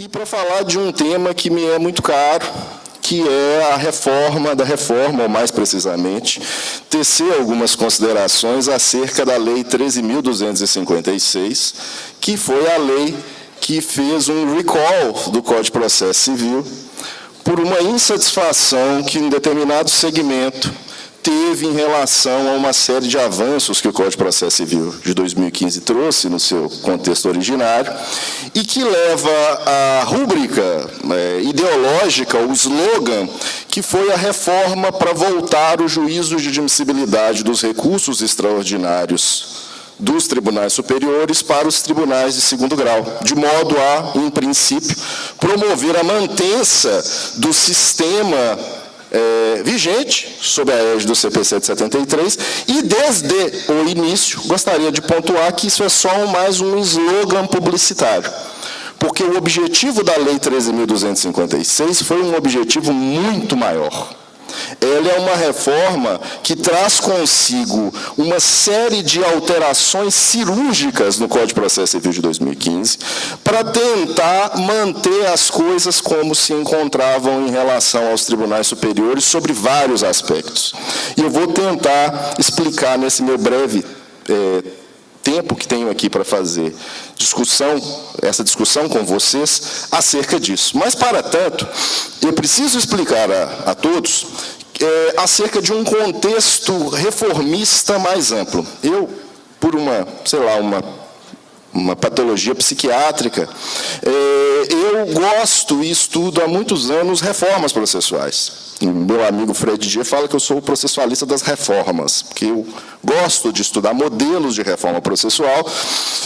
aqui para falar de um tema que me é muito caro, que é a reforma da reforma, ou mais precisamente, tecer algumas considerações acerca da Lei 13.256, que foi a lei que fez um recall do Código de Processo Civil por uma insatisfação que, em determinado segmento, teve em relação a uma série de avanços que o Código de Processo Civil de 2015 trouxe no seu contexto originário e que leva à rúbrica ideológica, o slogan, que foi a reforma para voltar o juízo de admissibilidade dos recursos extraordinários dos tribunais superiores para os tribunais de segundo grau, de modo a, em princípio, promover a mantença do sistema vigente, sob a égide do CP 773, e desde o início, gostaria de pontuar que isso é só mais um slogan publicitário, porque o objetivo da Lei 13.256 foi um objetivo muito maior. Ela é uma reforma que traz consigo uma série de alterações cirúrgicas no Código de Processo Civil de 2015 para tentar manter as coisas como se encontravam em relação aos tribunais superiores sobre vários aspectos. E eu vou tentar explicar nesse meu breve tempo que tenho aqui para fazer essa discussão com vocês acerca disso. Mas, para tanto, eu preciso explicar a todos acerca de um contexto reformista mais amplo. Eu, por uma patologia psiquiátrica, eu gosto e estudo há muitos anos reformas processuais. Meu amigo Fred Dias fala que eu sou o processualista das reformas, porque eu gosto de estudar modelos de reforma processual,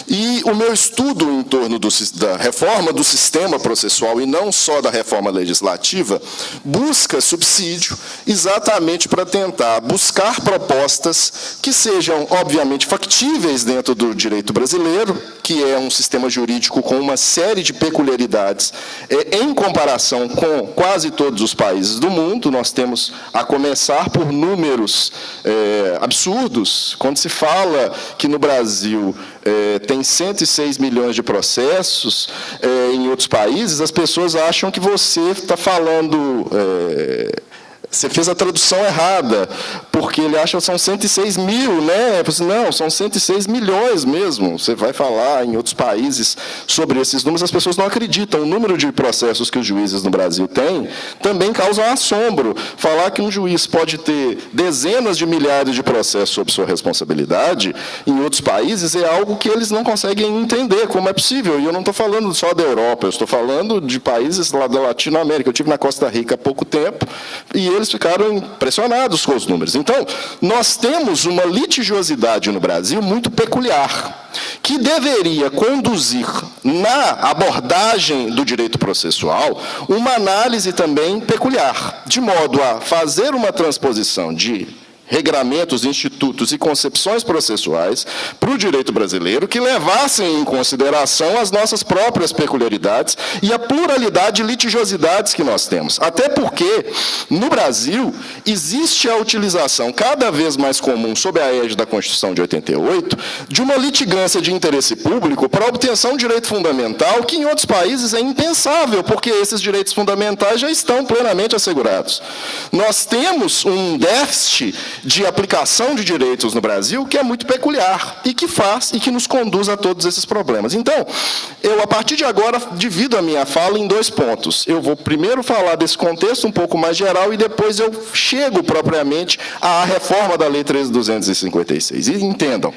e o meu estudo em torno da reforma do sistema processual, e não só da reforma legislativa, busca subsídio exatamente para tentar buscar propostas que sejam, obviamente, factíveis dentro do direito brasileiro, que é um sistema jurídico com uma série de peculiaridades em comparação com quase todos os países do mundo. Nós temos a começar por números absurdos. Quando se fala que no Brasil tem 106 milhões de processos, em outros países, as pessoas acham que você está falando... Você fez a tradução errada, porque ele acha que são 106 mil, né? Não, são 106 milhões mesmo. Você vai falar em outros países sobre esses números, as pessoas não acreditam. O número de processos que os juízes no Brasil têm também causa um assombro. Falar que um juiz pode ter dezenas de milhares de processos sob sua responsabilidade em outros países é algo que eles não conseguem entender como é possível. E eu não estou falando só da Europa, eu estou falando de países lá da Latinoamérica. Eu estive na Costa Rica há pouco tempo e eles ficaram impressionados com os números. Então, nós temos uma litigiosidade no Brasil muito peculiar, que deveria conduzir, na abordagem do direito processual, uma análise também peculiar, de modo a fazer uma transposição de regramentos, institutos e concepções processuais para o direito brasileiro que levassem em consideração as nossas próprias peculiaridades e a pluralidade de litigiosidades que nós temos. Até porque, no Brasil, existe a utilização cada vez mais comum, sob a égide da Constituição de 88, de uma litigância de interesse público para a obtenção de direito fundamental que, em outros países, é impensável, porque esses direitos fundamentais já estão plenamente assegurados. Nós temos um déficit de aplicação de direitos no Brasil que é muito peculiar e que faz e que nos conduz a todos esses problemas. Então, eu, a partir de agora, divido a minha fala em dois pontos. Eu vou primeiro falar desse contexto um pouco mais geral e depois eu chego propriamente à reforma da Lei 13.256. E entendam,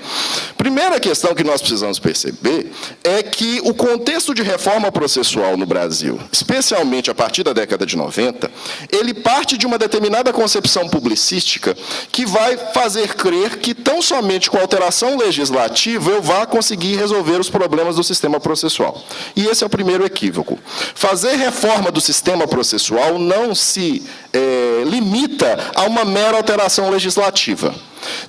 primeira questão que nós precisamos perceber é que o contexto de reforma processual no Brasil, especialmente a partir da década de 90, ele parte de uma determinada concepção publicística que vai fazer crer que tão somente com alteração legislativa eu vá conseguir resolver os problemas do sistema processual. E esse é o primeiro equívoco. Fazer reforma do sistema processual não se limita a uma mera alteração legislativa.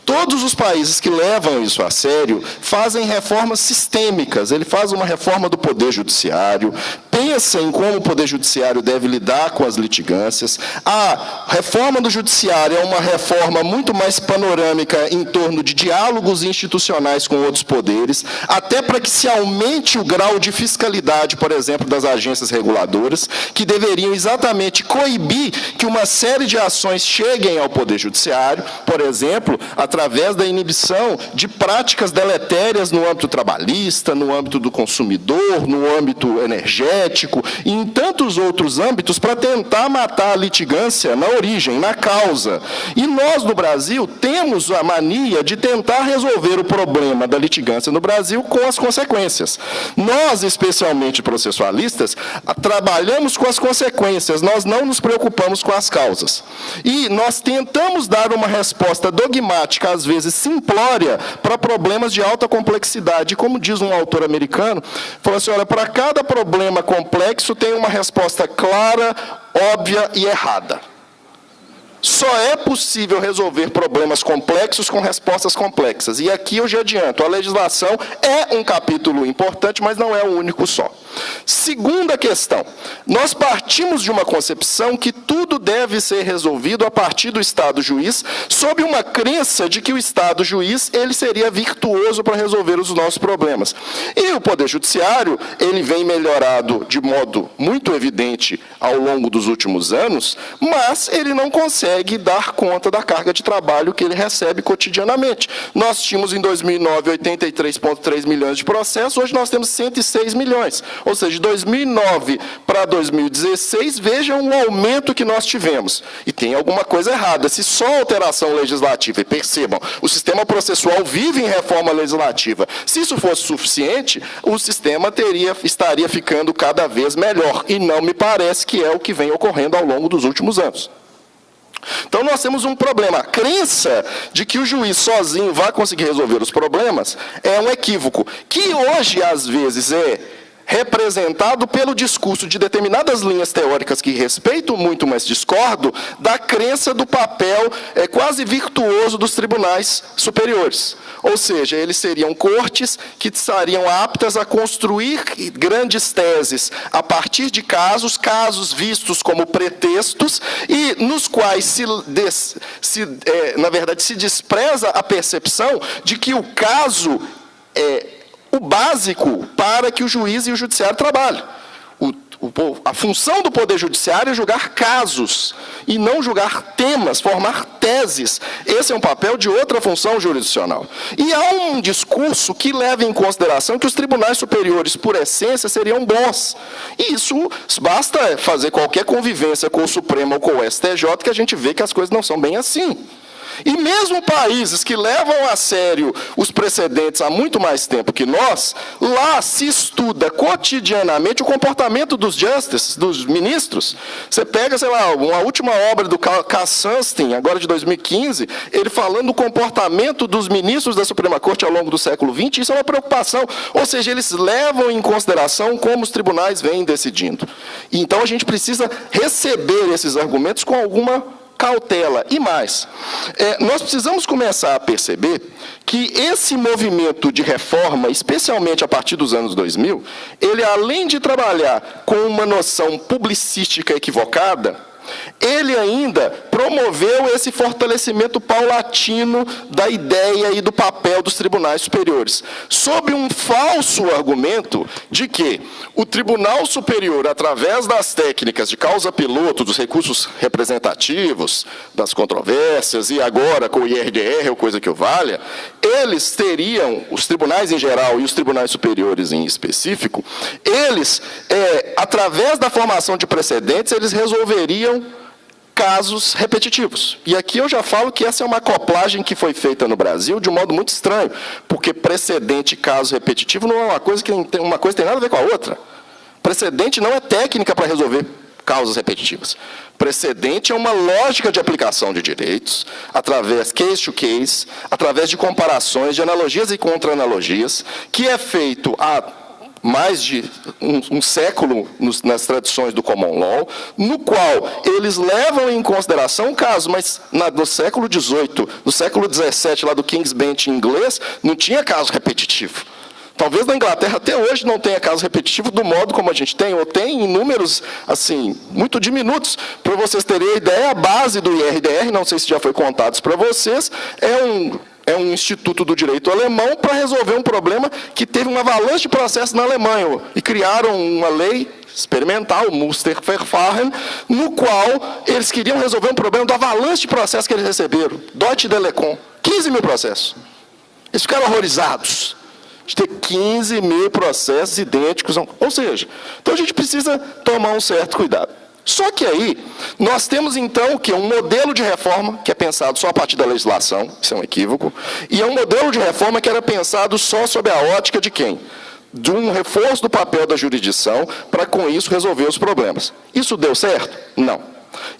Todos os países que levam isso a sério fazem reformas sistêmicas. Ele faz uma reforma do Poder Judiciário, pensa em como o Poder Judiciário deve lidar com as litigâncias. A reforma do Judiciário é uma reforma muito mais panorâmica em torno de diálogos institucionais com outros poderes, até para que se aumente o grau de fiscalidade, por exemplo, das agências reguladoras, que deveriam exatamente coibir que uma série de ações cheguem ao Poder Judiciário, por exemplo, através da inibição de práticas deletérias no âmbito trabalhista, no âmbito do consumidor, no âmbito energético e em tantos outros âmbitos para tentar matar a litigância na origem, na causa. E nós, no Brasil, temos a mania de tentar resolver o problema da litigância no Brasil com as consequências. Nós, especialmente processualistas, trabalhamos com as consequências, nós não nos preocupamos com as causas. E nós tentamos dar uma resposta dogmática, às vezes simplória, para problemas de alta complexidade. Como diz um autor americano, falou assim, olha, para cada problema complexo tem uma resposta clara, óbvia e errada. Só é possível resolver problemas complexos com respostas complexas. E aqui eu já adianto, a legislação é um capítulo importante, mas não é o único só. Segunda questão, nós partimos de uma concepção que tudo deve ser resolvido a partir do Estado juiz, sob uma crença de que o Estado juiz ele seria virtuoso para resolver os nossos problemas. E o Poder Judiciário, ele vem melhorado de modo muito evidente ao longo dos últimos anos, mas ele não consegue dar conta da carga de trabalho que ele recebe cotidianamente. Nós tínhamos em 2009 83,3 milhões de processos, hoje nós temos 106 milhões. Ou seja, de 2009 para 2016, vejam o aumento que nós tivemos. E tem alguma coisa errada. Se só alteração legislativa, e percebam, o sistema processual vive em reforma legislativa. Se isso fosse suficiente, o sistema estaria ficando cada vez melhor. E não me parece que é o que vem ocorrendo ao longo dos últimos anos. Então, nós temos um problema. A crença de que o juiz sozinho vai conseguir resolver os problemas é um equívoco, que hoje, às vezes, é representado pelo discurso de determinadas linhas teóricas que respeito muito, mas discordo, da crença do papel quase virtuoso dos tribunais superiores. Ou seja, eles seriam cortes que estariam aptas a construir grandes teses a partir de casos vistos como pretextos e nos quais, na verdade, se despreza a percepção de que o caso é o básico para que o juiz e o judiciário trabalhem. A função do Poder Judiciário é julgar casos, e não julgar temas, formar teses. Esse é um papel de outra função jurisdicional. E há um discurso que leva em consideração que os tribunais superiores, por essência, seriam bons. E isso basta fazer qualquer convivência com o Supremo ou com o STJ, que a gente vê que as coisas não são bem assim. E mesmo países que levam a sério os precedentes há muito mais tempo que nós, lá se estuda cotidianamente o comportamento dos justices, dos ministros. Você pega, sei lá, uma última obra do Cass Sunstein, agora de 2015, ele falando do comportamento dos ministros da Suprema Corte ao longo do século XX, isso é uma preocupação. Ou seja, eles levam em consideração como os tribunais vêm decidindo. Então, a gente precisa receber esses argumentos com alguma cautela. E mais, nós precisamos começar a perceber que esse movimento de reforma, especialmente a partir dos anos 2000, ele, além de trabalhar com uma noção publicística equivocada, ele ainda promoveu esse fortalecimento paulatino da ideia e do papel dos tribunais superiores, sob um falso argumento de que o Tribunal Superior, através das técnicas de causa piloto, dos recursos representativos, das controvérsias, e agora com o IRDR, ou coisa que o valha, eles teriam, os tribunais em geral e os tribunais superiores em específico, eles, através da formação de precedentes, eles resolveriam casos repetitivos. E aqui eu já falo que essa é uma acoplagem que foi feita no Brasil de um modo muito estranho, porque precedente e caso repetitivo não é uma coisa que tem nada a ver com a outra. Precedente não é técnica para resolver causas repetitivas. Precedente é uma lógica de aplicação de direitos, através case to case, através de comparações, de analogias e contra-analogias, que é feito há mais de um século nas tradições do common law, no qual eles levam em consideração casos, mas no século XVIII, no século XVII, lá do King's Bench inglês, não tinha caso repetitivo. Talvez na Inglaterra até hoje não tenha caso repetitivo do modo como a gente tem, ou tem em números assim, muito diminutos. Para vocês terem a ideia, a base do IRDR, não sei se já foi contado para vocês, é um instituto do direito alemão para resolver um problema que teve uma avalanche de processos na Alemanha. E criaram uma lei experimental, o Musterverfahren, no qual eles queriam resolver um problema do avalanche de processos que eles receberam. Deutsche Telekom, 15 mil processos. Eles ficaram horrorizados de ter 15 mil processos idênticos. Ou seja, então a gente precisa tomar um certo cuidado. Só que aí, nós temos então o quê? Um modelo de reforma que é pensado só a partir da legislação, isso é um equívoco, e é um modelo de reforma que era pensado só sob a ótica de quem? De um reforço do papel da jurisdição para, com isso, resolver os problemas. Isso deu certo? Não.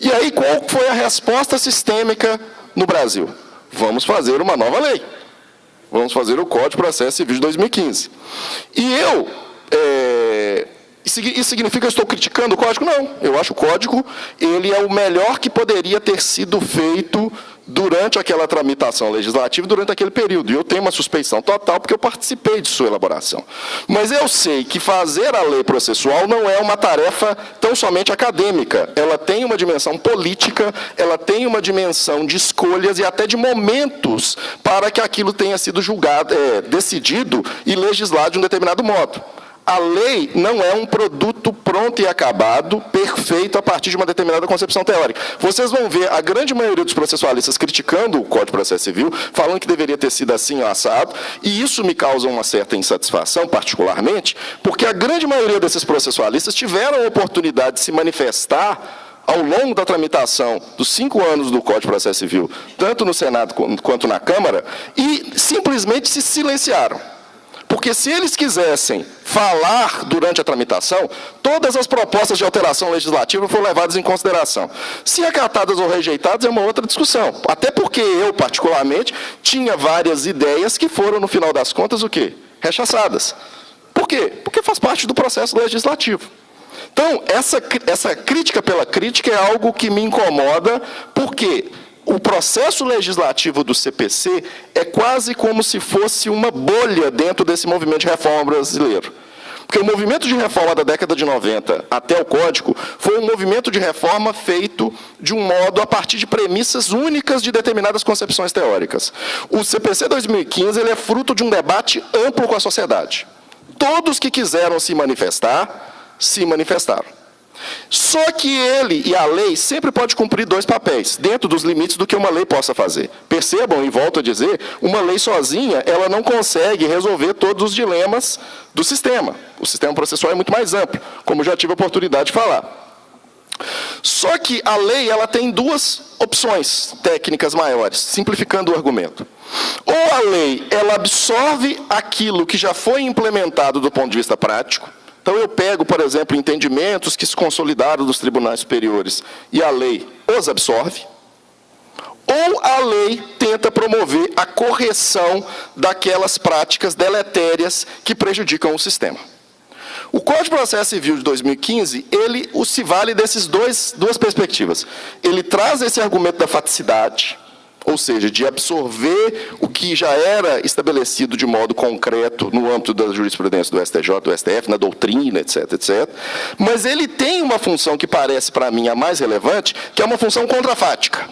E aí, qual foi a resposta sistêmica no Brasil? Vamos fazer uma nova lei. Vamos fazer o Código de Processo Civil de 2015. E isso significa que eu estou criticando o Código? Não. Eu acho o Código, ele é o melhor que poderia ter sido feito durante aquela tramitação legislativa, durante aquele período. E eu tenho uma suspeição total, porque eu participei de sua elaboração. Mas eu sei que fazer a lei processual não é uma tarefa tão somente acadêmica. Ela tem uma dimensão política, ela tem uma dimensão de escolhas e até de momentos para que aquilo tenha sido julgado, decidido e legislado de um determinado modo. A lei não é um produto pronto e acabado, perfeito, a partir de uma determinada concepção teórica. Vocês vão ver a grande maioria dos processualistas criticando o Código de Processo Civil, falando que deveria ter sido assim ou assado, e isso me causa uma certa insatisfação, particularmente, porque a grande maioria desses processualistas tiveram a oportunidade de se manifestar ao longo da tramitação dos 5 anos do Código de Processo Civil, tanto no Senado quanto na Câmara, e simplesmente se silenciaram. Porque se eles quisessem falar durante a tramitação, todas as propostas de alteração legislativa foram levadas em consideração. Se acatadas ou rejeitadas é uma outra discussão. Até porque eu, particularmente, tinha várias ideias que foram, no final das contas, o quê? Rechaçadas. Por quê? Porque faz parte do processo legislativo. Então, essa crítica pela crítica é algo que me incomoda, porque o processo legislativo do CPC é quase como se fosse uma bolha dentro desse movimento de reforma brasileiro. Porque o movimento de reforma da década de 90 até o Código foi um movimento de reforma feito de um modo a partir de premissas únicas de determinadas concepções teóricas. O CPC 2015 ele é fruto de um debate amplo com a sociedade. Todos que quiseram se manifestaram. Só que ele e a lei sempre pode cumprir 2 papéis, dentro dos limites do que uma lei possa fazer. Percebam, e volto a dizer, uma lei sozinha, ela não consegue resolver todos os dilemas do sistema. O sistema processual é muito mais amplo, como já tive a oportunidade de falar. Só que a lei ela tem 2 opções técnicas maiores, simplificando o argumento. Ou a lei ela absorve aquilo que já foi implementado do ponto de vista prático. Então, eu pego, por exemplo, entendimentos que se consolidaram dos tribunais superiores e a lei os absorve, ou a lei tenta promover a correção daquelas práticas deletérias que prejudicam o sistema. O Código de Processo Civil de 2015, ele se vale dessas 2 perspectivas. Ele traz esse argumento da faticidade, ou seja, de absorver o que já era estabelecido de modo concreto no âmbito da jurisprudência do STJ, do STF, na doutrina, etc., etc. Mas ele tem uma função que parece, para mim, a mais relevante, que é uma função contrafática,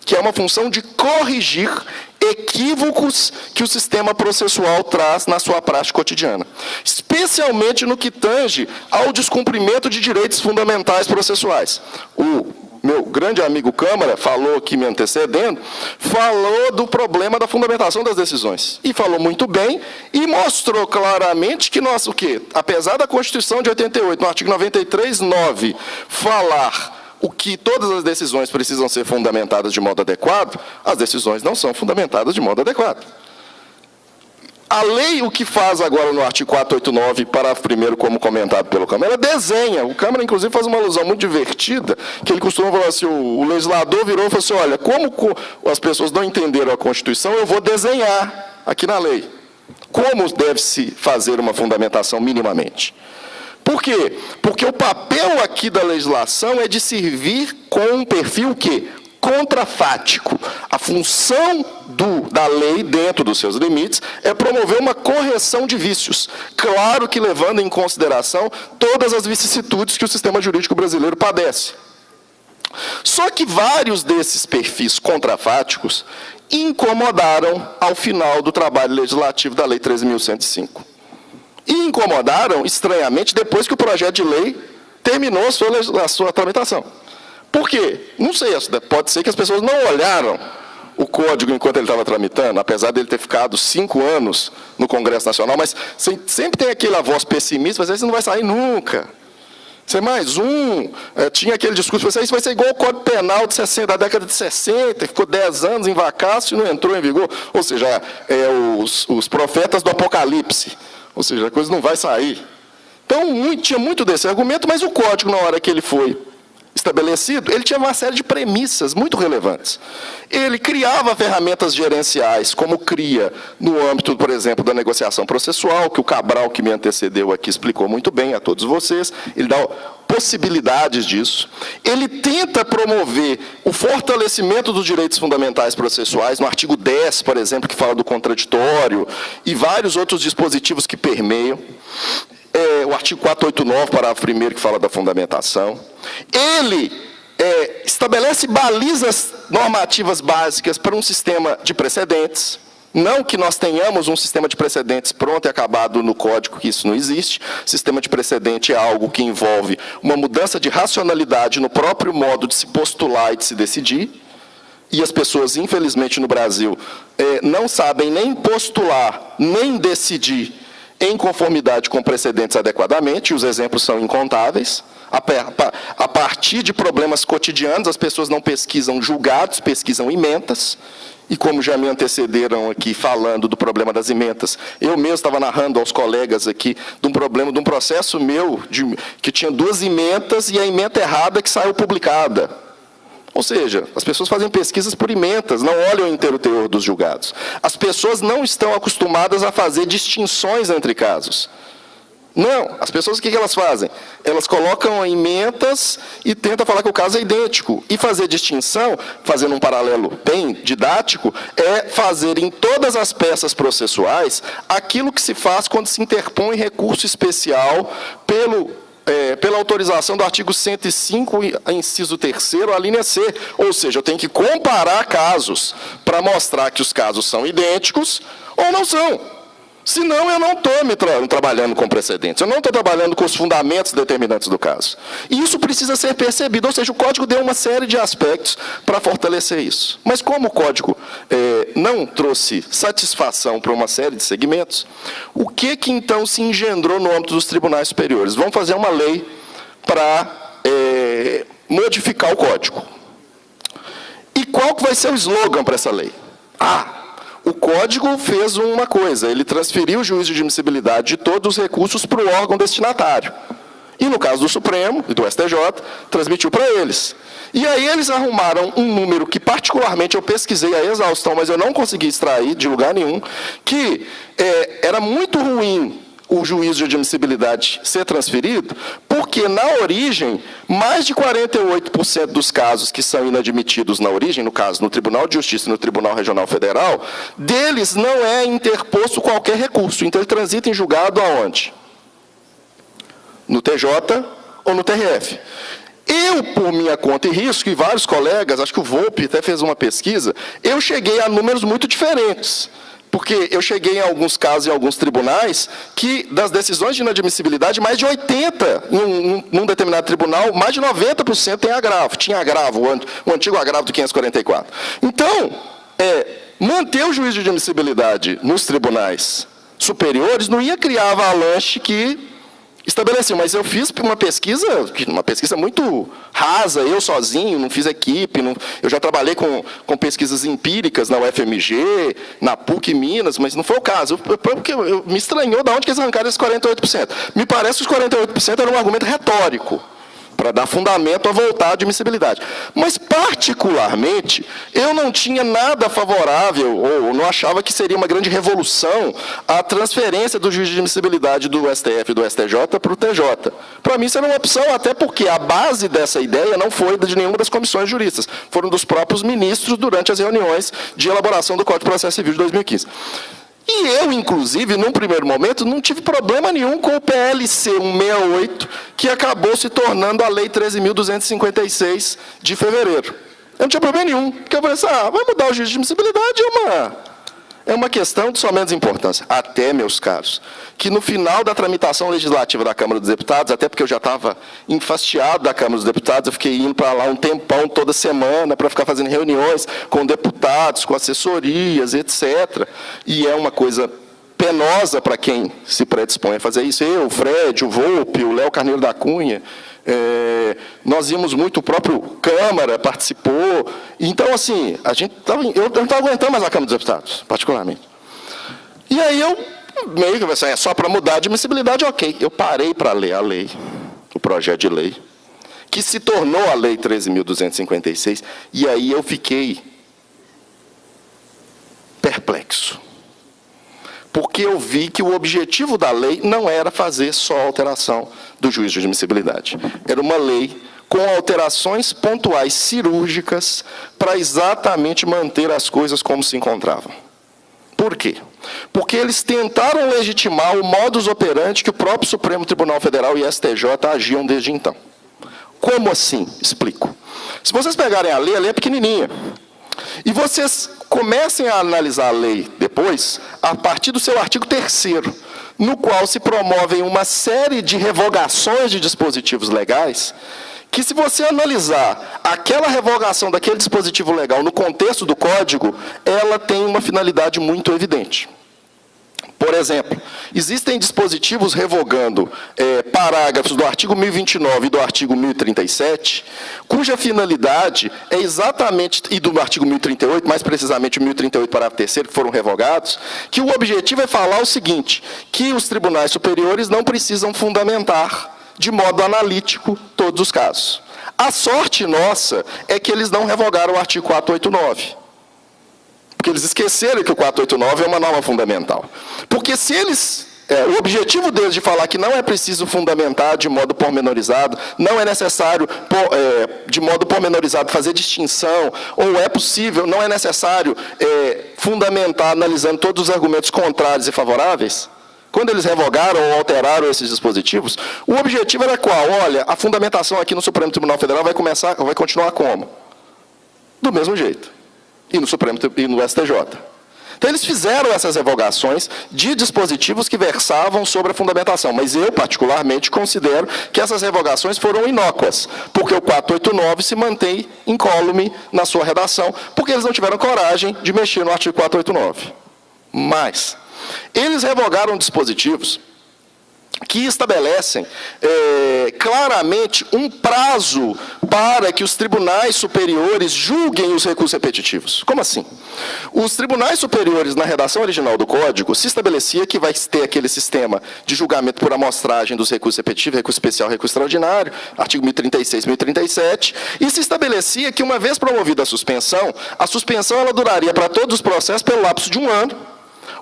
que é uma função de corrigir equívocos que o sistema processual traz na sua prática cotidiana, especialmente no que tange ao descumprimento de direitos fundamentais processuais. O meu grande amigo Câmara falou aqui me antecedendo, falou do problema da fundamentação das decisões. E falou muito bem e mostrou claramente que nós, apesar da Constituição de 88, no artigo 93(9), falar o que todas as decisões precisam ser fundamentadas de modo adequado, as decisões não são fundamentadas de modo adequado. A lei, o que faz agora no artigo 489, parágrafo 1º, como comentado pelo Câmara, ela desenha. O Câmara, inclusive, faz uma alusão muito divertida, que ele costuma falar assim, o legislador virou e falou assim, olha, como as pessoas não entenderam a Constituição, eu vou desenhar aqui na lei. Como deve-se fazer uma fundamentação minimamente? Por quê? Porque o papel aqui da legislação é de servir com um perfil contrafático. A função da lei, dentro dos seus limites, é promover uma correção de vícios. Claro que levando em consideração todas as vicissitudes que o sistema jurídico brasileiro padece. Só que vários desses perfis contrafáticos incomodaram ao final do trabalho legislativo da Lei 13.105. E incomodaram, estranhamente, depois que o projeto de lei terminou a sua tramitação. Por quê? Não sei, pode ser que as pessoas não olharam o código enquanto ele estava tramitando, apesar dele ter ficado 5 anos no Congresso Nacional, mas sempre tem aquela voz pessimista, mas isso não vai sair nunca. Isso é mais um. Tinha aquele discurso, isso vai ser igual o Código Penal da década de 60, ficou 10 anos em vacácio e não entrou em vigor. Ou seja, os profetas do Apocalipse. Ou seja, a coisa não vai sair. Então, tinha muito desse argumento, mas o código, na hora que ele foi estabelecido, ele tinha uma série de premissas muito relevantes. Ele criava ferramentas gerenciais, como cria no âmbito, por exemplo, da negociação processual, que o Cabral, que me antecedeu aqui, explicou muito bem a todos vocês. Ele dá possibilidades disso. Ele tenta promover o fortalecimento dos direitos fundamentais processuais, no artigo 10, por exemplo, que fala do contraditório, e vários outros dispositivos que permeiam. O artigo 489, parágrafo 1º, que fala da fundamentação. Ele estabelece balizas normativas básicas para um sistema de precedentes. Não que nós tenhamos um sistema de precedentes pronto e acabado no Código, que isso não existe. Sistema de precedente é algo que envolve uma mudança de racionalidade no próprio modo de se postular e de se decidir. E as pessoas, infelizmente, no Brasil, não sabem nem postular, nem decidir em conformidade com precedentes adequadamente, e os exemplos são incontáveis. A partir de problemas cotidianos, as pessoas não pesquisam julgados, pesquisam ementas, e como já me antecederam aqui falando do problema das ementas, eu mesmo estava narrando aos colegas aqui de um problema, de um processo meu, que tinha 2 ementas e a ementa errada que saiu publicada. Ou seja, as pessoas fazem pesquisas por ementas, não olham o inteiro teor dos julgados. As pessoas não estão acostumadas a fazer distinções entre casos. Não, as pessoas o que elas fazem? Elas colocam ementas e tentam falar que o caso é idêntico. E fazer distinção, fazendo um paralelo bem didático, é fazer em todas as peças processuais aquilo que se faz quando se interpõe recurso especial pela autorização do artigo 105, inciso 3º, a linha C. Ou seja, eu tenho que comparar casos para mostrar que os casos são idênticos ou não são. Senão, eu não estou trabalhando com precedentes, eu não estou trabalhando com os fundamentos determinantes do caso. E isso precisa ser percebido, ou seja, o Código deu uma série de aspectos para fortalecer isso. Mas como o Código não trouxe satisfação para uma série de segmentos, o que então se engendrou no âmbito dos tribunais superiores? Vamos fazer uma lei para modificar o Código. E qual que vai ser o slogan para essa lei? O Código fez uma coisa, ele transferiu o juízo de admissibilidade de todos os recursos para o órgão destinatário. E, no caso do Supremo e do STJ, transmitiu para eles. E aí eles arrumaram um número que, particularmente, eu pesquisei a exaustão, mas eu não consegui extrair de lugar nenhum, que era muito ruim o juízo de admissibilidade ser transferido, porque, na origem, mais de 48% dos casos que são inadmitidos na origem, no caso, no Tribunal de Justiça e no Tribunal Regional Federal, deles não é interposto qualquer recurso. Então, ele transita em julgado aonde? No TJ ou no TRF. Eu, por minha conta e risco, e vários colegas, acho que o Volpe até fez uma pesquisa, eu cheguei a números muito diferentes. Porque eu cheguei em alguns casos, em alguns tribunais, que das decisões de inadmissibilidade, mais de 80% num determinado tribunal, mais de 90% tem agravo. Tinha agravo, o antigo agravo do 544. Então, manter o juízo de admissibilidade nos tribunais superiores não ia criar avalanche que estabeleciam. Mas eu fiz uma pesquisa muito rasa, eu sozinho, não fiz equipe, eu já trabalhei com pesquisas empíricas na UFMG, na PUC Minas, mas não foi o caso, porque me estranhou de onde que eles arrancaram esses 48%. Me parece que os 48% era um argumento retórico, para dar fundamento a voltar à admissibilidade. Mas, particularmente, eu não tinha nada favorável, ou não achava que seria uma grande revolução a transferência do juiz de admissibilidade do STF e do STJ para o TJ. Para mim, isso era uma opção, até porque a base dessa ideia não foi de nenhuma das comissões juristas, foram dos próprios ministros durante as reuniões de elaboração do Código de Processo Civil de 2015. E eu, inclusive, num primeiro momento, não tive problema nenhum com o PLC 168, que acabou se tornando a Lei 13.256 de fevereiro. Eu não tinha problema nenhum, porque eu falei assim, vai mudar o juiz de admissibilidade, é uma questão de só menos importância. Até, meus caros, que no final da tramitação legislativa da Câmara dos Deputados, até porque eu já estava enfastiado da Câmara dos Deputados, eu fiquei indo para lá um tempão, toda semana, para ficar fazendo reuniões com deputados, com assessorias, etc. E é uma coisa penosa para quem se predispõe a fazer isso. Eu, o Fred, o Volpe, o Léo Carneiro da Cunha, nós íamos muito, o próprio Câmara participou. Então, assim, eu não estava aguentando mais a Câmara dos Deputados, particularmente. E aí eu, meio que assim, é só para mudar a admissibilidade, ok. Eu parei para ler a lei, o projeto de lei, que se tornou a Lei 13.256, e aí eu fiquei perplexo. Porque eu vi que o objetivo da lei não era fazer só a alteração do juízo de admissibilidade. Era uma lei com alterações pontuais cirúrgicas para exatamente manter as coisas como se encontravam. Por quê? Porque eles tentaram legitimar o modus operandi que o próprio Supremo Tribunal Federal e STJ agiam desde então. Como assim? Explico. Se vocês pegarem a lei é pequenininha. E vocês comecem a analisar a lei depois, a partir do seu artigo 3º, no qual se promovem uma série de revogações de dispositivos legais, que se você analisar aquela revogação daquele dispositivo legal no contexto do Código, ela tem uma finalidade muito evidente. Por exemplo, existem dispositivos revogando parágrafos do artigo 1029 e do artigo 1037, cuja finalidade é exatamente, e do artigo 1038, mais precisamente o 1038, parágrafo 3º, que foram revogados, que o objetivo é falar o seguinte, que os tribunais superiores não precisam fundamentar de modo analítico todos os casos. A sorte nossa é que eles não revogaram o artigo 489. Porque eles esqueceram que o 489 é uma norma fundamental. Porque se eles... o objetivo deles de falar que não é preciso fundamentar de modo pormenorizado, não é necessário, de modo pormenorizado, fazer distinção, ou é possível, não é necessário fundamentar analisando todos os argumentos contrários e favoráveis, quando eles revogaram ou alteraram esses dispositivos, o objetivo era qual? Olha, a fundamentação aqui no Supremo Tribunal Federal vai continuar como? Do mesmo jeito. E no Supremo e no STJ. Então, eles fizeram essas revogações de dispositivos que versavam sobre a fundamentação. Mas eu, particularmente, considero que essas revogações foram inócuas, porque o 489 se mantém incólume na sua redação, porque eles não tiveram coragem de mexer no artigo 489. Mas eles revogaram dispositivos que estabelecem claramente um prazo para que os tribunais superiores julguem os recursos repetitivos. Como assim? Os tribunais superiores, na redação original do Código, se estabelecia que vai ter aquele sistema de julgamento por amostragem dos recursos repetitivos, recurso especial, recurso extraordinário, artigo 1036, 1037, e se estabelecia que, uma vez promovida a suspensão ela duraria para todos os processos pelo lapso de 1 ano.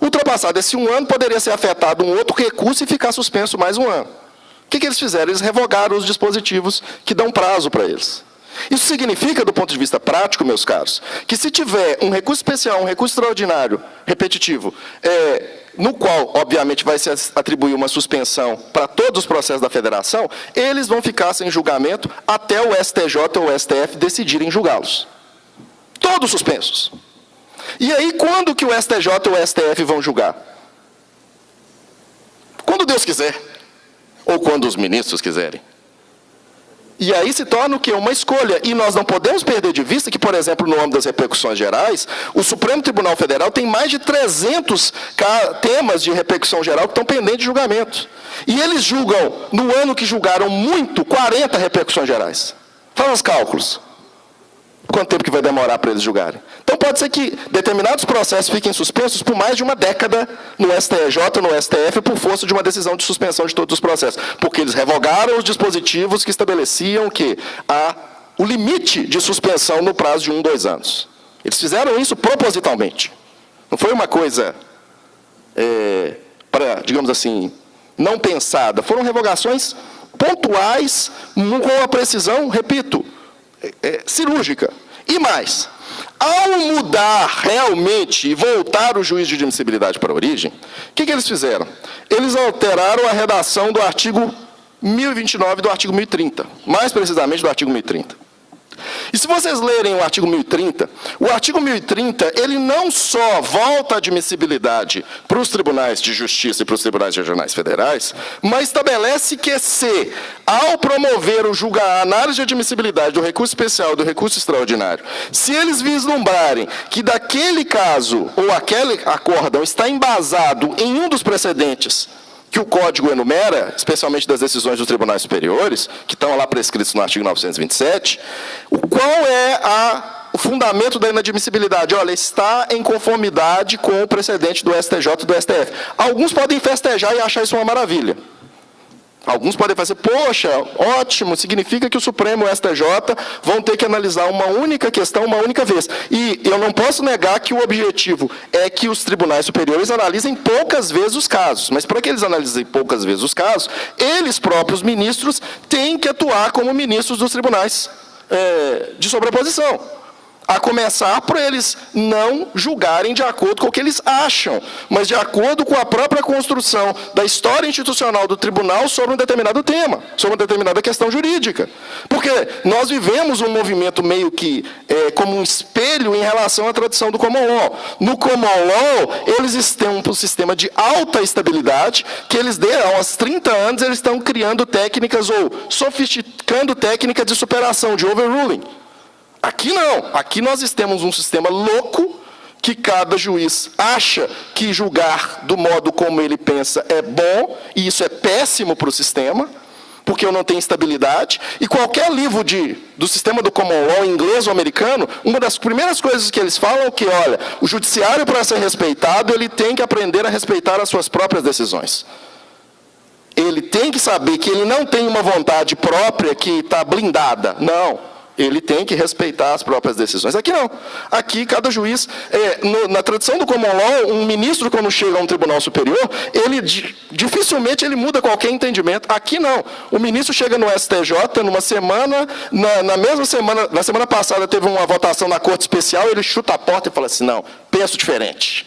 Ultrapassado esse 1 ano, poderia ser afetado um outro recurso e ficar suspenso mais 1 ano. O que eles fizeram? Eles revogaram os dispositivos que dão prazo para eles. Isso significa, do ponto de vista prático, meus caros, que se tiver um recurso especial, um recurso extraordinário, repetitivo, no qual, obviamente, vai se atribuir uma suspensão para todos os processos da federação, eles vão ficar sem julgamento até o STJ ou o STF decidirem julgá-los. Todos suspensos. E aí, quando que o STJ ou o STF vão julgar? Quando Deus quiser. Ou quando os ministros quiserem. E aí se torna o quê? Uma escolha. E nós não podemos perder de vista que, por exemplo, no âmbito das repercussões gerais, o Supremo Tribunal Federal tem mais de 300 temas de repercussão geral que estão pendentes de julgamento. E eles julgam, no ano que julgaram muito, 40 repercussões gerais. Faz os cálculos. Quanto tempo que vai demorar para eles julgarem? Então, pode ser que determinados processos fiquem suspensos por mais de uma década no STJ, no STF, por força de uma decisão de suspensão de todos os processos. Porque eles revogaram os dispositivos que estabeleciam que o limite de suspensão no prazo de 1, 2 anos. Eles fizeram isso propositalmente. Não foi uma coisa, digamos assim, não pensada. Foram revogações pontuais, com a precisão, repito, cirúrgica. E mais, ao mudar realmente e voltar o juízo de admissibilidade para a origem, o que eles fizeram? Eles alteraram a redação do artigo 1029 e do artigo 1030, mais precisamente do artigo 1030. E se vocês lerem o artigo 1030, ele não só volta a admissibilidade para os tribunais de justiça e para os tribunais regionais federais, mas estabelece que se, ao promover a análise de admissibilidade do recurso especial e do recurso extraordinário, se eles vislumbrarem que daquele caso ou aquele acórdão está embasado em um dos precedentes que o Código enumera, especialmente das decisões dos tribunais superiores, que estão lá prescritos no artigo 927, qual é o fundamento da inadmissibilidade? Olha, está em conformidade com o precedente do STJ e do STF. Alguns podem festejar e achar isso uma maravilha. Alguns podem fazer, poxa, ótimo, significa que o Supremo e o STJ vão ter que analisar uma única questão, uma única vez. E eu não posso negar que o objetivo é que os tribunais superiores analisem poucas vezes os casos. Mas para que eles analisem poucas vezes os casos, eles próprios ministros têm que atuar como ministros dos tribunais de sobreposição. A começar por eles não julgarem de acordo com o que eles acham, mas de acordo com a própria construção da história institucional do tribunal sobre um determinado tema, sobre uma determinada questão jurídica. Porque nós vivemos um movimento meio que como um espelho em relação à tradição do common law. No common law, eles têm um sistema de alta estabilidade, que eles, há uns 30 anos, eles estão criando técnicas ou sofisticando técnicas de superação, de overruling. Aqui não. Aqui nós temos um sistema louco que cada juiz acha que julgar do modo como ele pensa é bom, e isso é péssimo para o sistema, porque eu não tenho estabilidade. E qualquer livro do sistema do common law, inglês ou americano, uma das primeiras coisas que eles falam é que, olha, o judiciário, para ser respeitado, ele tem que aprender a respeitar as suas próprias decisões. Ele tem que saber que ele não tem uma vontade própria que está blindada. Não. Ele tem que respeitar as próprias decisões. Aqui não. Aqui, cada juiz, na tradição do common law, um ministro, quando chega a um tribunal superior, dificilmente ele muda qualquer entendimento. Aqui não. O ministro chega no STJ, numa semana, na semana passada teve uma votação na Corte Especial, ele chuta a porta e fala assim, não, penso diferente.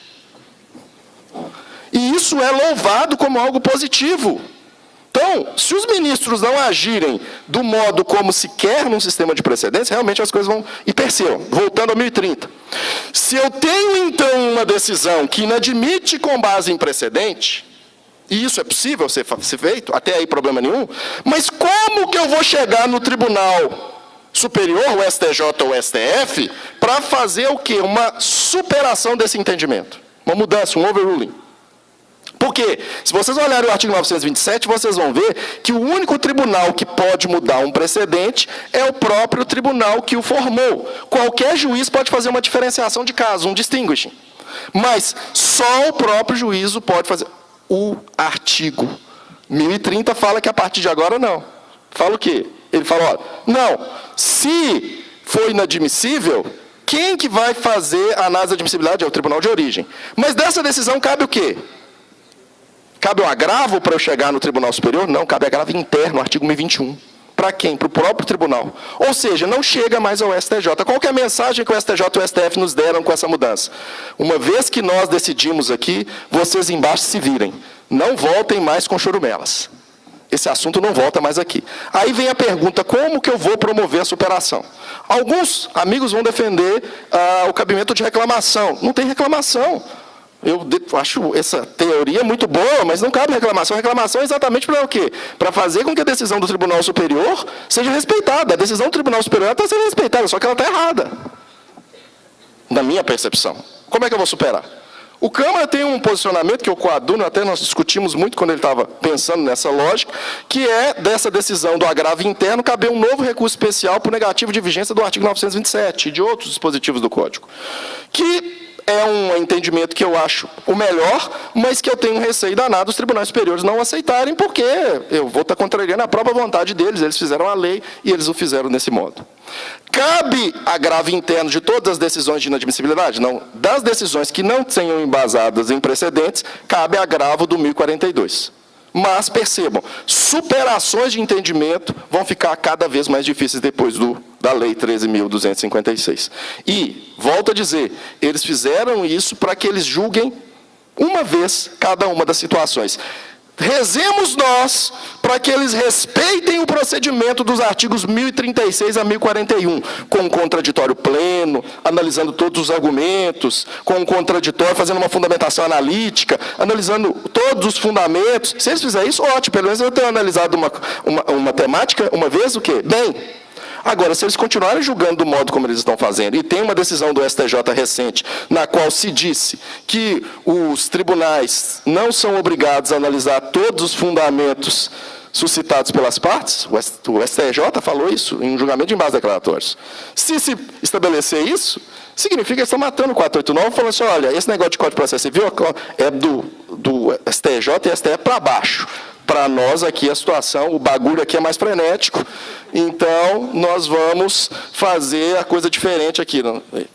E isso é louvado como algo positivo. Então, se os ministros não agirem do modo como se quer num sistema de precedência, realmente as coisas vão... E percebam, voltando a 1030. Se eu tenho, então, uma decisão que inadmite com base em precedente, e isso é possível ser feito, até aí problema nenhum, mas como que eu vou chegar no Tribunal Superior, o STJ ou o STF, para fazer o quê? Uma superação desse entendimento. Uma mudança, um overruling. Porque, se vocês olharem o artigo 927, vocês vão ver que o único tribunal que pode mudar um precedente é o próprio tribunal que o formou. Qualquer juiz pode fazer uma diferenciação de caso, um distinguishing. Mas só o próprio juízo pode fazer. O artigo 1030 fala que a partir de agora não. Fala o quê? Ele fala, olha, não, se for inadmissível, quem que vai fazer a análise de admissibilidade é o tribunal de origem. Mas dessa decisão cabe o quê? Cabe um agravo para eu chegar no Tribunal Superior? Não, cabe agravo interno, artigo 1021. Para quem? Para o próprio tribunal. Ou seja, não chega mais ao STJ. Qual que é a mensagem que o STJ e o STF nos deram com essa mudança? Uma vez que nós decidimos aqui, vocês embaixo se virem. Não voltem mais com chorumelas. Esse assunto não volta mais aqui. Aí vem a pergunta, como que eu vou promover a superação? Alguns amigos vão defender o cabimento de reclamação. Não tem reclamação. Eu acho essa teoria muito boa, mas não cabe reclamação. Reclamação é exatamente para o quê? Para fazer com que a decisão do Tribunal Superior seja respeitada. A decisão do Tribunal Superior está sendo respeitada, só que ela está errada. Na minha percepção. Como é que eu vou superar? O Câmara tem um posicionamento que eu coaduno, até nós discutimos muito quando ele estava pensando nessa lógica, que é dessa decisão do agravo interno caber um novo recurso especial para o negativo de vigência do artigo 927 e de outros dispositivos do Código, que é um entendimento que eu acho o melhor, mas que eu tenho um receio danado dos tribunais superiores não aceitarem, porque eu vou estar contrariando a própria vontade deles, eles fizeram a lei e eles o fizeram desse modo. Cabe agravo interno de todas as decisões de inadmissibilidade? Não. Das decisões que não tenham embasadas em precedentes, cabe agravo do 1042. Mas, percebam, superações de entendimento vão ficar cada vez mais difíceis depois da Lei 13.256. E, volto a dizer, eles fizeram isso para que eles julguem uma vez cada uma das situações. Rezemos nós para que eles respeitem o procedimento dos artigos 1036 a 1041, com um contraditório pleno, analisando todos os argumentos, com um contraditório, fazendo uma fundamentação analítica, analisando todos os fundamentos. Se eles fizerem isso, ótimo, pelo menos eu tenho analisado uma temática uma vez, o quê? Bem. Agora, se eles continuarem julgando do modo como eles estão fazendo, e tem uma decisão do STJ recente, na qual se disse que os tribunais não são obrigados a analisar todos os fundamentos suscitados pelas partes, o STJ falou isso em um julgamento de embaixo declaratórios. Se estabelecer isso, significa que eles estão matando o 489, falando assim, olha, esse negócio de Código de Processo Civil é do STJ e STF para baixo. Para nós aqui a situação, o bagulho aqui é mais frenético, então nós vamos fazer a coisa diferente aqui.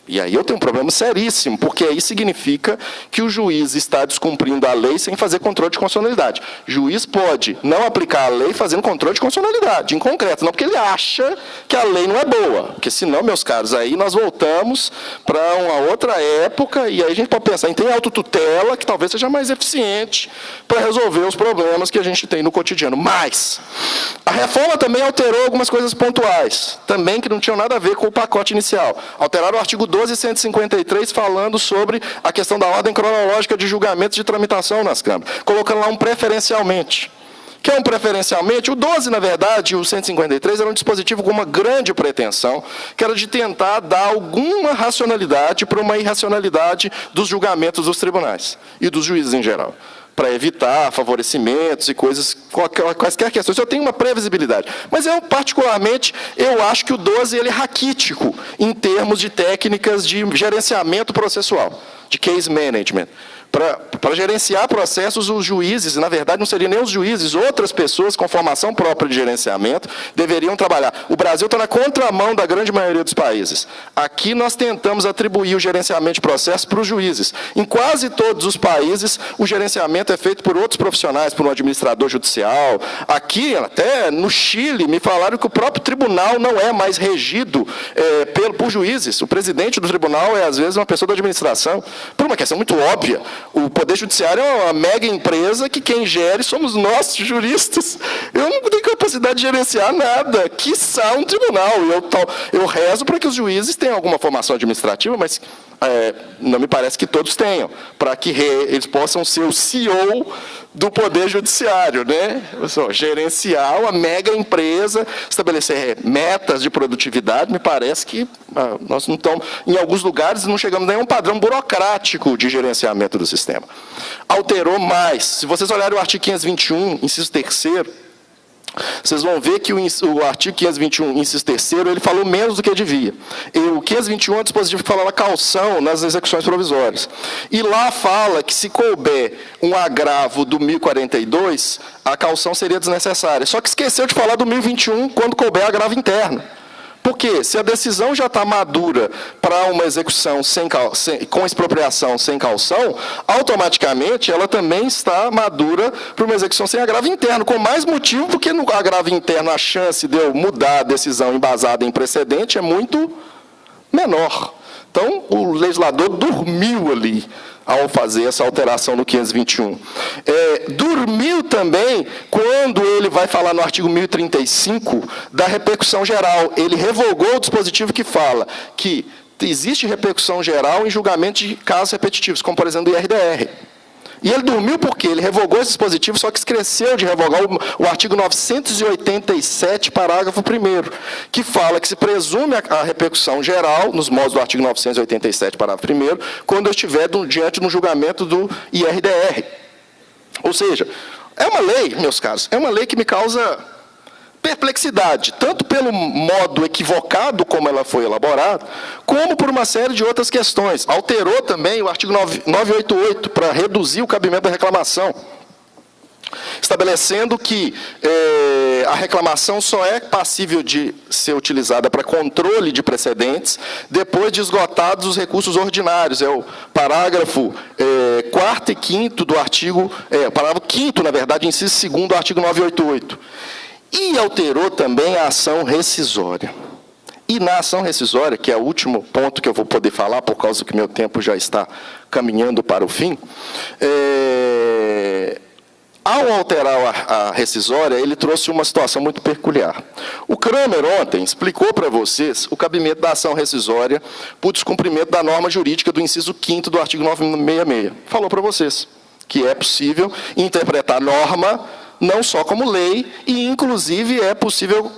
E aí eu tenho um problema seríssimo, porque aí significa que o juiz está descumprindo a lei sem fazer controle de constitucionalidade. O juiz pode não aplicar a lei fazendo controle de constitucionalidade, em concreto, não porque ele acha que a lei não é boa, porque senão, meus caros, aí nós voltamos para uma outra época, e aí a gente pode pensar em ter autotutela, que talvez seja mais eficiente para resolver os problemas que a gente tem no cotidiano. Mas a reforma também alterou algumas coisas pontuais, também que não tinham nada a ver com o pacote inicial. Alteraram o artigo 12 e 153, falando sobre a questão da ordem cronológica de julgamentos de tramitação nas câmaras, colocando lá um preferencialmente. Que é um preferencialmente? O 12, na verdade, e o 153 era um dispositivo com uma grande pretensão, que era de tentar dar alguma racionalidade para uma irracionalidade dos julgamentos dos tribunais e dos juízes em geral, para evitar favorecimentos e coisas, quaisquer questões. Eu tenho uma previsibilidade. Mas, particularmente, eu acho que o 12 ele é raquítico em termos de técnicas de gerenciamento processual, de case management. Para gerenciar processos, os juízes, na verdade, não seriam nem os juízes, outras pessoas com formação própria de gerenciamento deveriam trabalhar. O Brasil está na contramão da grande maioria dos países. Aqui nós tentamos atribuir o gerenciamento de processos para os juízes. Em quase todos os países, o gerenciamento é feito por outros profissionais, por um administrador judicial. Aqui, até no Chile, me falaram que o próprio tribunal não é mais regido por juízes. O presidente do tribunal é, às vezes, uma pessoa da administração, por uma questão muito óbvia. O Poder Judiciário é uma mega empresa que quem gere somos nós, juristas. Eu não tenho capacidade de gerenciar nada, quiçá um tribunal. Eu rezo para que os juízes tenham alguma formação administrativa, mas não me parece que todos tenham, para que eles possam ser o CEO do Poder Judiciário, né? Gerenciar uma mega empresa, estabelecer metas de produtividade, me parece que nós não estamos, em alguns lugares, não chegamos nem a um padrão burocrático de gerenciamento do sistema. Alterou mais. Se vocês olharem o artigo 521, inciso 3º, vocês vão ver que o artigo 521, inciso 3º, ele falou menos do que devia. E o 521 é um dispositivo que fala na caução nas execuções provisórias. E lá fala que se couber um agravo do 1042, a caução seria desnecessária. Só que esqueceu de falar do 1021 quando couber agravo interno. Porque se a decisão já está madura para uma execução com expropriação sem caução, automaticamente ela também está madura para uma execução sem agravo interno, com mais motivo, porque no agravo interno a chance de eu mudar a decisão embasada em precedente é muito menor. Então, o legislador dormiu ali ao fazer essa alteração no 521. Dormiu também quando ele vai falar no artigo 1035 da repercussão geral. Ele revogou o dispositivo que fala que existe repercussão geral em julgamento de casos repetitivos, como, por exemplo, do IRDR. E ele dormiu por quê? Ele revogou esse dispositivo, só que esqueceu de revogar o artigo 987, parágrafo 1º, que fala que se presume a repercussão geral, nos modos do artigo 987, parágrafo 1º, quando eu estiver diante de um julgamento do IRDR. Ou seja, é uma lei, meus caros, é uma lei que me causa perplexidade, tanto pelo modo equivocado como ela foi elaborada, como por uma série de outras questões. Alterou também o artigo 988 para reduzir o cabimento da reclamação, estabelecendo que a reclamação só é passível de ser utilizada para controle de precedentes depois de esgotados os recursos ordinários. É o parágrafo 4º e 5º do artigo, parágrafo 5º, na verdade, inciso 2º do artigo 988. E alterou também a ação rescisória. E na ação rescisória, que é o último ponto que eu vou poder falar, por causa que meu tempo já está caminhando para o fim, ao alterar a rescisória, ele trouxe uma situação muito peculiar. O Kramer, ontem, explicou para vocês o cabimento da ação rescisória por descumprimento da norma jurídica do inciso 5º do artigo 966. Falou para vocês que é possível interpretar norma não só como lei, e, inclusive, é possível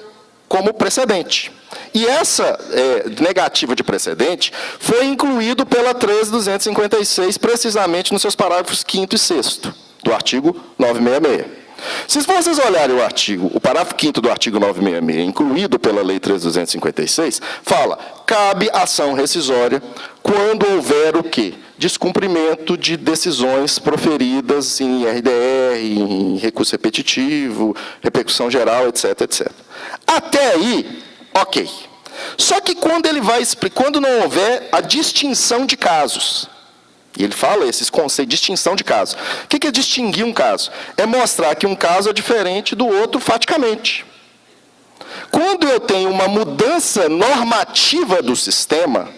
como precedente. E essa negativa de precedente foi incluído pela 13.256, precisamente nos seus parágrafos 5º e 6º, do artigo 966. Se vocês olharem o parágrafo 5º do artigo 966, incluído pela Lei 13.256, fala, cabe ação rescisória quando houver o quê? Descumprimento de decisões proferidas em RDR, em recurso repetitivo, repercussão geral, etc, etc. Até aí, ok. Só que quando ele vai explicar, quando não houver a distinção de casos, e ele fala esses conceitos de distinção de casos. O que é distinguir um caso? É mostrar que um caso é diferente do outro faticamente. Quando eu tenho uma mudança normativa do sistema,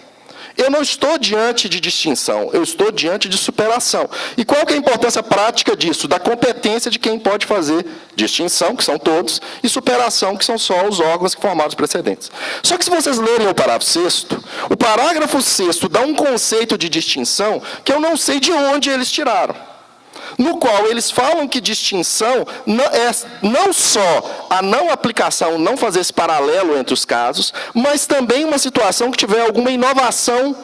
eu não estou diante de distinção, eu estou diante de superação. E qual que é a importância prática disso? Da competência de quem pode fazer distinção, que são todos, e superação, que são só os órgãos que formaram os precedentes. Só que se vocês lerem o parágrafo 6º, o parágrafo 6º dá um conceito de distinção que eu não sei de onde eles tiraram. No qual eles falam que distinção é não só a não aplicação, não fazer esse paralelo entre os casos, mas também uma situação que tiver alguma inovação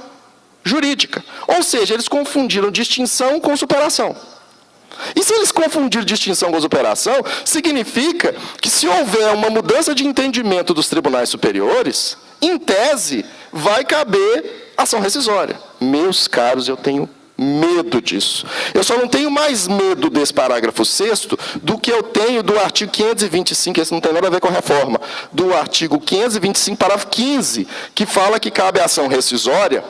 jurídica. Ou seja, eles confundiram distinção com superação. E se eles confundiram distinção com superação, significa que se houver uma mudança de entendimento dos tribunais superiores, em tese, vai caber ação rescisória. Meus caros, eu tenho medo disso. Eu só não tenho mais medo desse parágrafo 6º do que eu tenho do artigo 525, esse não tem nada a ver com a reforma, do artigo 525, parágrafo 15, que fala que cabe a ação rescisória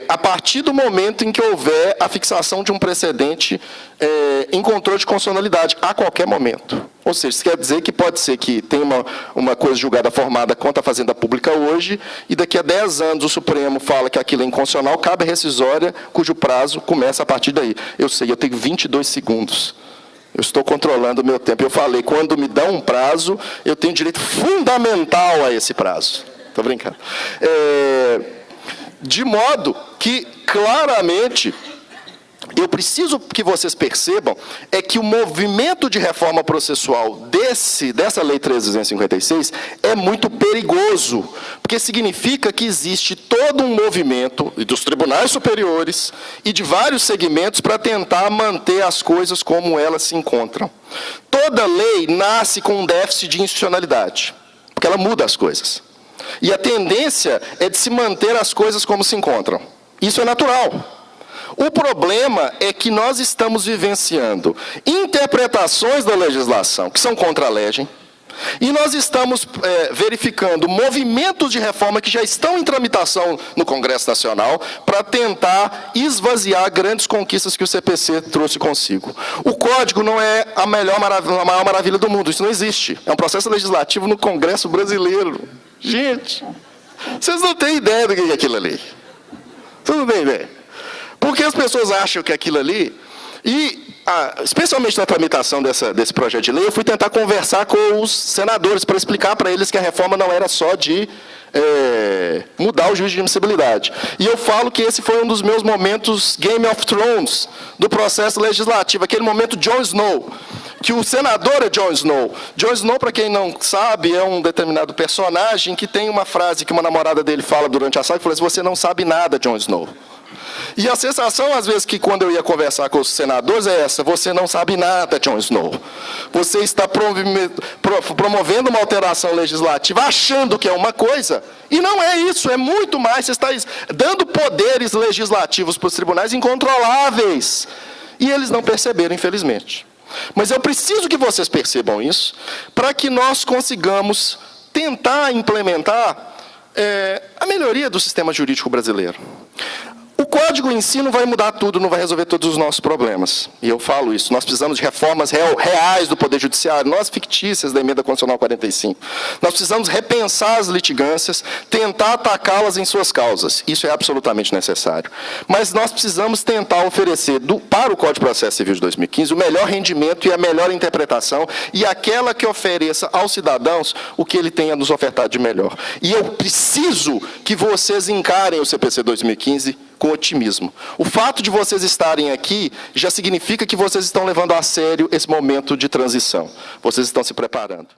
a partir do momento em que houver a fixação de um precedente em controle de constitucionalidade, a qualquer momento. Ou seja, isso quer dizer que pode ser que tenha uma coisa julgada formada contra a Fazenda Pública hoje, e daqui a 10 anos o Supremo fala que aquilo é inconstitucional, cabe a rescisória, cujo prazo começa a partir daí. Eu sei, eu tenho 22 segundos. Eu estou controlando o meu tempo. Eu falei, quando me dão um prazo, eu tenho direito fundamental a esse prazo. Estou brincando. De modo que, claramente, eu preciso que vocês percebam que o movimento de reforma processual dessa Lei 13.256 é muito perigoso, porque significa que existe todo um movimento dos tribunais superiores e de vários segmentos para tentar manter as coisas como elas se encontram. Toda lei nasce com um déficit de institucionalidade, porque ela muda as coisas. E a tendência é de se manter as coisas como se encontram. Isso é natural. O problema é que nós estamos vivenciando interpretações da legislação que são contra a legem, e nós estamos verificando movimentos de reforma que já estão em tramitação no Congresso Nacional para tentar esvaziar grandes conquistas que o CPC trouxe consigo. O Código não é a maior maravilha do mundo, isso não existe. É um processo legislativo no Congresso brasileiro. Gente, vocês não têm ideia do que é aquilo ali. Vocês não têm ideia. Porque as pessoas acham que aquilo ali, especialmente na tramitação desse projeto de lei, eu fui tentar conversar com os senadores para explicar para eles que a reforma não era só de mudar o juízo de admissibilidade. E eu falo que esse foi um dos meus momentos Game of Thrones do processo legislativo, aquele momento Jon Snow, que o senador é Jon Snow. Jon Snow, para quem não sabe, é um determinado personagem que tem uma frase que uma namorada dele fala durante a saga, que fala assim: você não sabe nada, Jon Snow. E a sensação, às vezes, que quando eu ia conversar com os senadores é essa: você não sabe nada, Jon Snow. Você está promovendo uma alteração legislativa achando que é uma coisa, e não é isso, é muito mais. Você está dando poderes legislativos para os tribunais incontroláveis. E eles não perceberam, infelizmente. Mas eu preciso que vocês percebam isso, para que nós consigamos tentar implementar a melhoria do sistema jurídico brasileiro. O código em si não vai mudar tudo, não vai resolver todos os nossos problemas. E eu falo isso. Nós precisamos de reformas reais do Poder Judiciário, não as fictícias da Emenda Constitucional 45. Nós precisamos repensar as litigâncias, tentar atacá-las em suas causas. Isso é absolutamente necessário. Mas nós precisamos tentar oferecer para o Código de Processo Civil de 2015 o melhor rendimento e a melhor interpretação, e aquela que ofereça aos cidadãos o que ele tem a nos ofertar de melhor. E eu preciso que vocês encarem o CPC 2015 com otimismo. O fato de vocês estarem aqui já significa que vocês estão levando a sério esse momento de transição. Vocês estão se preparando.